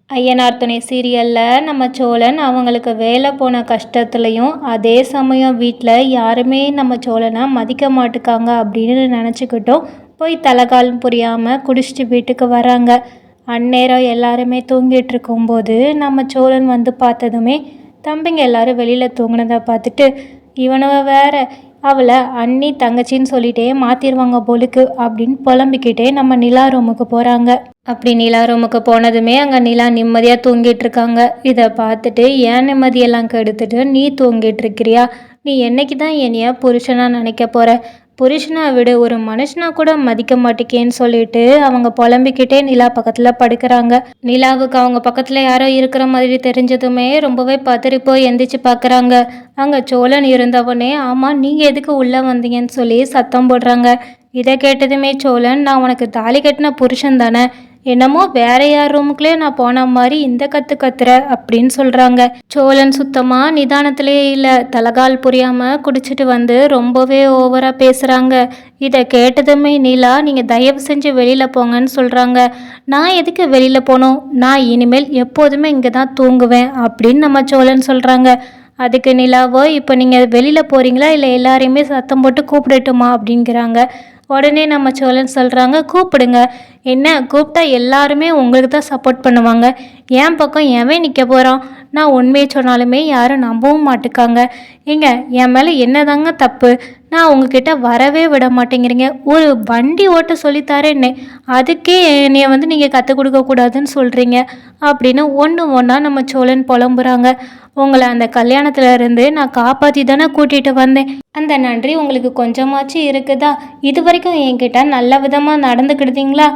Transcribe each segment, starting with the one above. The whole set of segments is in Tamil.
ஐயனார் துணை சீரியலில் நம்ம சோழன் அவங்களுக்கு வேலை போன கஷ்டத்துலையும் அதே சமயம் வீட்டில் யாருமே நம்ம சோழனை மதிக்க மாட்டுக்காங்க அப்படின்னு நினச்சிக்கிட்டும் போய் தலைகால் புரியாமல் குடிச்சிட்டு வீட்டுக்கு வராங்க. அந்நேரம் எல்லாருமே தூங்கிட்டு இருக்கும்போது நம்ம சோழன் வந்து பார்த்ததுமே தம்பிங்க எல்லாரும் வெளியில் தூங்கினதை பார்த்துட்டு இவனவ வேற அவளை அண்ணி தங்கச்சின்னு சொல்லிட்டே மாற்றிடுவாங்க போலுக்கு அப்படின்னு புலம்பிக்கிட்டே நம்ம நிலா ரூமுக்கு போகிறாங்க. அப்படி நிலா ரூமுக்கு போனதுமே அங்கே நிலா நிம்மதியாக தூங்கிட்டு இருக்காங்க. இதை பார்த்துட்டு ஏன் நிம்மதியெல்லாம் கெடுத்துட்டு நீ தூங்கிட்டு இருக்கிறியா? நீ என்னைக்கு தான் என்னைய புருஷனாக நினைக்க போகிற? புருஷனா விடு, ஒரு மனுஷனா கூட மதிக்க மாட்டேக்கேன்னு சொல்லிட்டு அவங்க புலம்பிக்கிட்டே நிலா பக்கத்தில் படுக்கிறாங்க. நிலாவுக்கு அவங்க பக்கத்தில் யாரோ இருக்கிற மாதிரி தெரிஞ்சதுமே ரொம்பவே பதறி போய் எந்திரிச்சு பார்க்குறாங்க. அங்கே சோழன் இருந்தவனே, ஆமாம் நீங்கள் எதுக்கு உள்ளே வந்தீங்கன்னு சொல்லி சத்தம் போடுறாங்க. இதை கேட்டதுமே சோழன், நான் உனக்கு தாலி கட்டின புருஷன் தானே, என்னமோ வேற யார் ரூமுக்குள்ளே நான் போன மாதிரி இந்த கத்துற அப்படின்னு சொல்கிறாங்க. சோழன் சுத்தமாக நிதானத்திலே இல்லை, தலகால் புரியாமல் குடிச்சிட்டு வந்து ரொம்பவே ஓவராக பேசுகிறாங்க. இதை கேட்டதுமே நிலா, நீங்கள் தயவு செஞ்சு வெளியில் போங்கன்னு சொல்கிறாங்க. நான் எதுக்கு வெளியில் போகணும்? நான் இனிமேல் எப்போதுமே இங்கே தான் தூங்குவேன் அப்படின்னு நம்ம சோழன் சொல்கிறாங்க. அதுக்கு நிலாவோ, இப்போ நீங்கள் வெளியில் போகிறீங்களா இல்லை எல்லாரையுமே சத்தம் போட்டு கூப்பிடட்டுமா அப்படிங்கிறாங்க. உடனே நம்ம சோழன் சொல்கிறாங்க, கூப்பிடுங்க, என்ன கூப்பிட்டா எல்லாருமே உங்களுக்கு தான் சப்போர்ட் பண்ணுவாங்க, என் பக்கம் எவன் நிற்க போகிறான்? நான் உண்மையை சொன்னாலுமே யாரும் நம்பவும் மாட்டுக்காங்க. ஏங்க, என் மேலே என்னதாங்க தப்பு? நான் உங்ககிட்ட வரவே விட மாட்டேங்கிறீங்க, ஒரு வண்டி ஓட்ட சொல்லித்தரேன்னே அதுக்கே என்னைய வந்து நீங்கள் கற்றுக் கொடுக்கக்கூடாதுன்னு சொல்கிறீங்க அப்படின்னு ஒன்றா நம்ம சோழன் புலம்புறாங்க. உங்களை அந்த கல்யாணத்துல இருந்து நான் காப்பாற்றி தானே கூட்டிகிட்டு வந்தேன், அந்த நன்றி உங்களுக்கு கொஞ்சமாச்சும் இருக்குதா? இது வரைக்கும் என்கிட்ட நல்ல விதமாக நடந்துக்கிடுதீங்களா?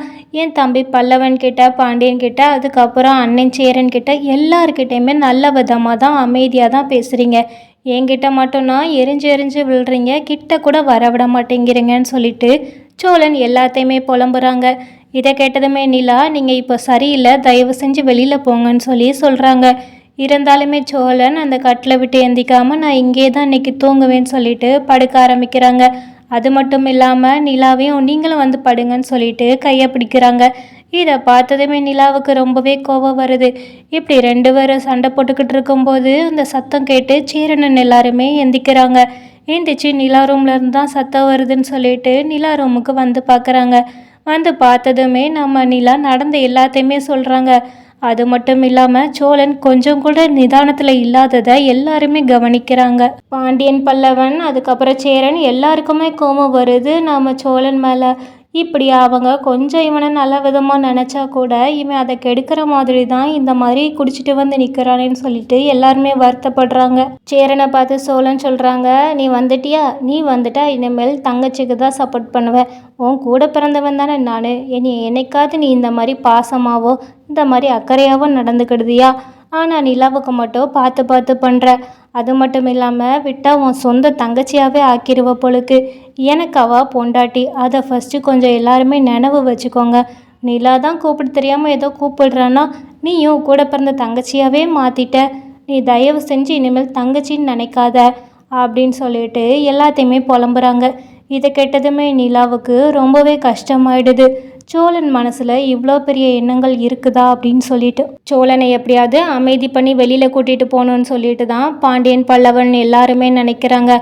என் தம்பி பல்லவன் கிட்ட, பாண்டியன் கிட்ட, அதுக்கப்புறம் அண்ணன் சேரன் கிட்ட எல்லாருக்கிட்டையுமே நல்ல விதமாக தான் அமைதியாக தான் பேசுகிறீங்க. என்கிட்ட மட்டும்னா எரிஞ்சு எரிஞ்சு விழுறீங்க, கிட்ட கூட வரவிட மாட்டேங்கிறீங்கன்னு சொல்லிட்டு சோழன் எல்லாத்தையுமே புலம்புறாங்க. இதை கேட்டதுமே நிலா, நீங்கள் இப்போ சரியில்லை, தயவு செஞ்சு வெளியில் போங்கன்னு சொல்லி சொல்கிறாங்க. இருந்தாலுமே சோழன் அந்த கட்டில் விட்டு எந்திக்காமல் நான் இங்கே தான் இன்றைக்கி தூங்குவேன்னு சொல்லிட்டு படுக்க ஆரம்பிக்கிறாங்க. அது மட்டும் இல்லாமல் நிலாவையும் நீங்களும் வந்து படுங்கன்னு சொல்லிட்டு கையை பிடிக்கிறாங்க. இதை பார்த்ததுமே நிலாவுக்கு ரொம்பவே கோபம் வருது. இப்படி 2 பேரும் சண்டை போட்டுக்கிட்டு இருக்கும்போது அந்த சத்தம் கேட்டு சேரனன் எல்லாருமே எந்திக்கிறாங்க. எந்திரிச்சு நிலா ரூம்லேருந்து தான் சத்தம் வருதுன்னு சொல்லிட்டு நிலா ரூமுக்கு வந்து பார்க்குறாங்க. வந்து பார்த்ததுமே நம்ம நிலா நடந்த எல்லாத்தையுமே சொல்கிறாங்க. அது மட்டும் இல்லாமல் சோழன் கொஞ்சம் கூட நிதானத்தில் இல்லாததை எல்லாருமே கவனிக்கிறாங்க. பாண்டியன், பல்லவன், அதுக்கப்புறம் சேரன் எல்லாருக்குமே கோபம் வருது நம்ம சோழன் மேலே. இப்படி அவங்க கொஞ்சம் இவனை நல்ல விதமாக நினச்சா கூட இவன் அதை கெடுக்கிற மாதிரி தான் இந்த மாதிரி குடிச்சிட்டு வந்து நிற்கிறானேன்னு சொல்லிட்டு எல்லாருமே வருத்தப்படுறாங்க. சேரனை பார்த்து சோழன் சொல்கிறாங்க, நீ வந்துட்டியா? நீ வந்துட்டா இனிமேல் தங்கச்சிக்கு தான் சப்போர்ட் பண்ணுவேன். உன் கூட பிறந்தவன் தானே நான், என்னைக்காவது நீ இந்த மாதிரி பாசமாவோ இந்த மாதிரி அக்கறையாவோ நடந்துக்கிடுதியா? ஆனால் நிலாவுக்கு மட்டும் பார்த்து பார்த்து பண்ணுற. அது மட்டும் இல்லாமல் விட்டால் உன் சொந்த தங்கச்சியாகவே ஆக்கிடுவ பொழுக்கு. எனக்கு அவள் பொண்டாட்டி, அதை ஃபஸ்ட்டு கொஞ்சம் எல்லாருமே நினைவு வச்சுக்கோங்க. நிலா தான் கூப்பிட தெரியாமல் ஏதோ கூப்பிடுறான்னா நீயும் கூட பிறந்த தங்கச்சியாகவே மாற்றிட்ட. நீ தயவு செஞ்சு இனிமேல் தங்கச்சின்னு நினைக்காத அப்படின்னு சொல்லிட்டு எல்லாத்தையுமே புலம்புறாங்க. இதை கேட்டதுமே நிலாவுக்கு ரொம்பவே கஷ்டமாயிடுது. சோழன் மனசில் இவ்வளோ பெரிய எண்ணங்கள் இருக்குதா அப்படின்னு சொல்லிட்டு சோழனை எப்படியாவது அமைதி பண்ணி வெளியில் கூட்டிகிட்டு போகணுன்னு சொல்லிட்டு தான் பாண்டியன், பல்லவன் எல்லாருமே நினைக்கிறாங்க.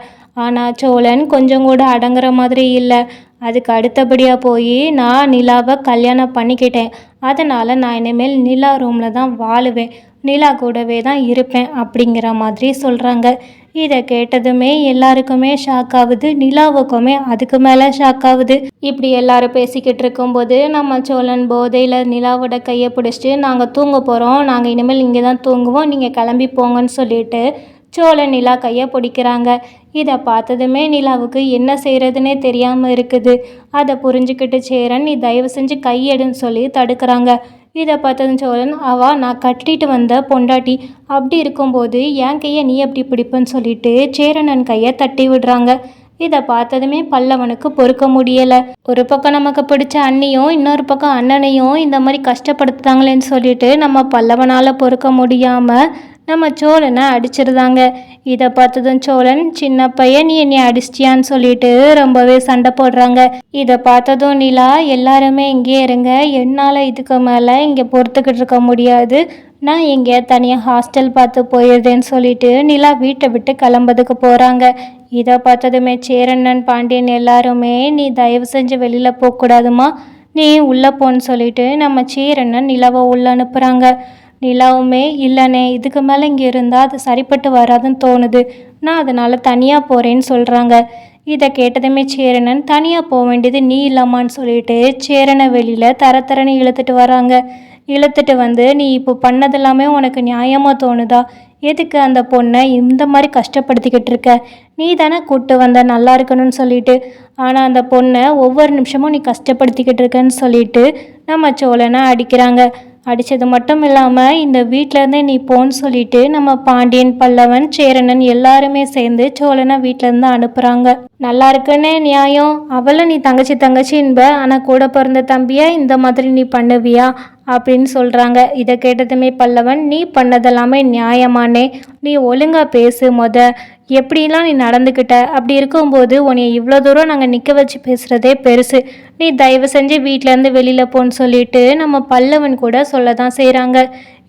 ஆனால் சோழன் கொஞ்சம் கூட அடங்குற மாதிரி இல்லை. அதுக்கு அடுத்தபடியாக போய் நான் நிலாவை கல்யாணம் பண்ணிக்கிட்டேன், அதனால் நான் இனிமேல் நிலா ரூமில் தான் வாழுவேன், நிலா கூடவே தான் இருப்பேன் அப்படிங்கிற மாதிரி சொல்கிறாங்க. இதை கேட்டதுமே எல்லாருக்குமே ஷாக் ஆகுது, நிலாவுக்குமே அதுக்கு மேலே ஷாக் ஆகுது. இப்படி எல்லாரும் பேசிக்கிட்டு இருக்கும்போது நம்ம சோழன் போதையில் நிலாவோட கையை பிடிச்சிட்டு, நாங்கள் தூங்க போகிறோம், நாங்கள் இனிமேல் இங்கே தான் தூங்குவோம், நீங்கள் கிளம்பி போங்கன்னு சொல்லிட்டு சோழன் நிலா கையை பிடிக்கிறாங்க. இதை பார்த்ததுமே நிலாவுக்கு என்ன செய்கிறதுனே தெரியாமல் இருக்குது. அதை புரிஞ்சுக்கிட்டு சேரன், நீ தயவு செஞ்சு கையெடுன்னு சொல்லி தடுக்கிறாங்க. இதை பார்த்ததும் சோழன், நான் கட்டிட்டு வந்த பொண்டாட்டி, அப்படி இருக்கும்போது என் கையை நீ எப்படி பிடிப்பன்னு சொல்லிட்டு சேரனன் கையை தட்டி விடுறாங்க. இதை பார்த்ததுமே பல்லவனுக்கு பொறுக்க முடியலை. ஒரு பக்கம் நமக்கு பிடிச்ச அண்ணியும் இன்னொரு பக்கம் அண்ணனையும் இந்த மாதிரி கஷ்டப்படுத்துறாங்களேன்னு சொல்லிட்டு நம்ம பல்லவனால் பொறுக்க முடியாமல் நம்ம சோழனை அடிச்சிருந்தாங்க. இதை பார்த்ததும் சோழன், சின்ன பையன் நீ என்னை அடிச்சிட்டியான்னு சொல்லிட்டு ரொம்பவே சண்டை போடுறாங்க. இதை பார்த்ததும் நிலா, எல்லாருமே இங்கே இருங்க, என்னால் இதுக்கு மேலே இங்கே பொறுத்துக்கிட்டு இருக்க முடியாது, நான் இங்கே தனியாக ஹாஸ்டல் பார்த்து போயிடுறேன்னு சொல்லிட்டு நிலா வீட்டை விட்டு கிளம்புறதுக்கு போகிறாங்க. இதை பார்த்ததுமே சேரண்ணன் பாண்டியன் எல்லாருமே, நீ தயவு செஞ்சு வெளியில் போகக்கூடாதுமா, நீ உள்ளே போன்னு சொல்லிட்டு நம்ம சேரண்ணன் நிலாவை உள்ளே அனுப்புகிறாங்க. நிலாவுமே, இல்லைண்ணே, இதுக்கு மேலே இங்கே இருந்தால் அது சரிப்பட்டு வராதுன்னு தோணுது, நான் அதனால் தனியாக போகிறேன்னு சொல்கிறாங்க. இதை கேட்டதுமே சேரனன், தனியாக போக வேண்டியது நீ இல்லாமான்னு சொல்லிட்டு சேரனை வெளியில் தரன்னு இழுத்துட்டு வராங்க. இழுத்துட்டு வந்து, நீ இப்போ பண்ணதெல்லாமே உனக்கு நியாயமாக தோணுதா? எதுக்கு அந்த பொண்ணை இந்த மாதிரி கஷ்டப்படுத்திக்கிட்டு இருக்க? நீ தானே கூப்பிட்டு வந்த நல்லா இருக்கணும்னு சொல்லிட்டு, ஆனால் அந்த பொண்ணை ஒவ்வொரு நிமிஷமும் நீ கஷ்டப்படுத்திக்கிட்டு இருக்கன்னு சொல்லிட்டு நம்ம சோழனை அடிக்கிறாங்க. அடித்தது மட்டும் இல்லாமல் இந்த வீட்டிலேருந்தே நீ போன்னு சொல்லிட்டு நம்ம பாண்டியன், பல்லவன், சேரனன் எல்லாருமே சேர்ந்து சோழனை வீட்டிலேருந்து அனுப்புகிறாங்க. நல்லா இருக்குன்னே நியாயம், அவளை நீ தங்கச்சி என்ப, ஆனால் கூட பிறந்த தம்பியா இந்த மாதிரி நீ பண்ணுவியா அப்படின்னு சொல்கிறாங்க. இதை கேட்டதுமே பல்லவன், நீ பண்ணதெல்லாமே நியாயமானே, நீ ஒழுங்காக பேசு, எப்படிலாம் நீ நடந்துக்கிட்ட, அப்படி இருக்கும்போது உன்னை இவ்வளோ தூரம் நாங்கள் நிற்க வச்சு பேசுகிறதே பெருசு, நீ தயவு செஞ்சு வீட்டிலேருந்து வெளியில் போன்னு சொல்லிட்டு நம்ம பல்லவன் கூட சொல்ல தான் செய்கிறாங்க.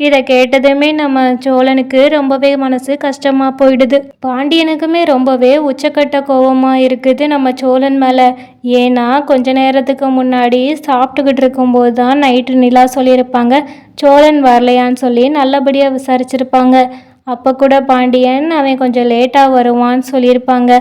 இதை கேட்டதுமே நம்ம சோழனுக்கு ரொம்பவே மனசு கஷ்டமாக போயிடுது. பாண்டியனுக்குமே ரொம்பவே உச்சக்கட்ட கோபமாக இருக்குது நம்ம சோழன் மேலே. ஏன்னா கொஞ்ச நேரத்துக்கு முன்னாடி சாப்பிட்டுக்கிட்டு இருக்கும்போது தான் நைட்டு நிலா சொல்லியிருப்பாங்க சோழன் வரலையான்னு சொல்லி நல்லபடியாக விசாரிச்சிருப்பாங்க. அப்போ கூட பாண்டியன் அவன் கொஞ்சம் லேட்டாக வருவான்னு சொல்லியிருப்பாங்க.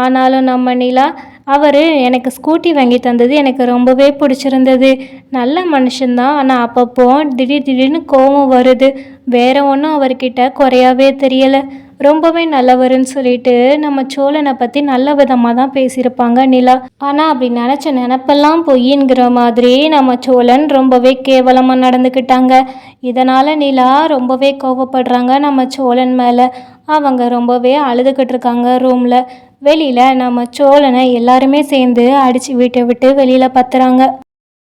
ஆனாலும் நம்ம நிலா, அவர் எனக்கு ஸ்கூட்டி வாங்கி தந்தது எனக்கு ரொம்பவே பிடிச்சிருந்தது, நல்ல மனுஷன்தான், ஆனால் அப்பப்போ திடீர்னு கோபம் வருது, வேற ஒன்றும் அவர்கிட்ட குறையாவே தெரியலை, ரொம்பவே நல்லவருன்னு சொல்லிட்டு நம்ம சோழனை பற்றி நல்ல விதமாக தான் பேசியிருப்பாங்க நிலா. ஆனால் அப்படி நினச்ச நினப்பெல்லாம் பொய்ங்கிற மாதிரி நம்ம சோழன் ரொம்பவே கேவலமாக நடந்துக்கிட்டாங்க. இதனால் நிலா ரொம்பவே கோவப்படுறாங்க நம்ம சோழன் மேலே. அவங்க ரொம்பவே அழுதுகிட்டு இருக்காங்க ரூமில். வெளியில் நம்ம சோழனை எல்லாருமே சேர்ந்து அடித்து வீட்டை விட்டு வெளியில் பத்துறாங்க.